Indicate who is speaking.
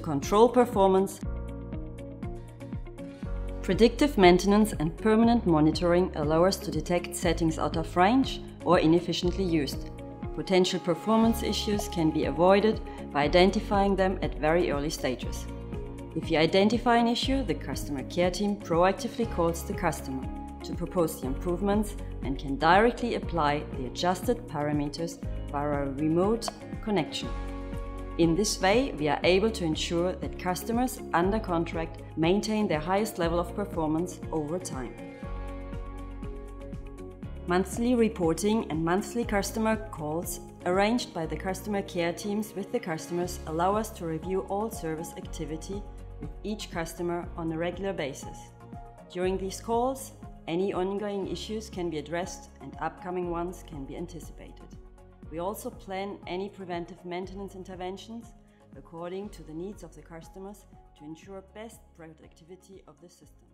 Speaker 1: control performance. Predictive maintenance and permanent monitoring allow us to detect settings out of range or inefficiently used. Potential performance issues can be avoided by identifying them at very early stages. If you identify an issue, the customer care team proactively calls the customer to propose the improvements and can directly apply the adjusted parameters via a remote connection. In this way, we are able to ensure that customers under contract maintain their highest level of performance over time. Monthly reporting and monthly customer calls arranged by the customer care teams with the customers allow us to review all service activity with each customer on a regular basis. During these calls, any ongoing issues can be addressed and upcoming ones can be anticipated. We also plan any preventive maintenance interventions according to the needs of the customers to ensure best productivity of the system.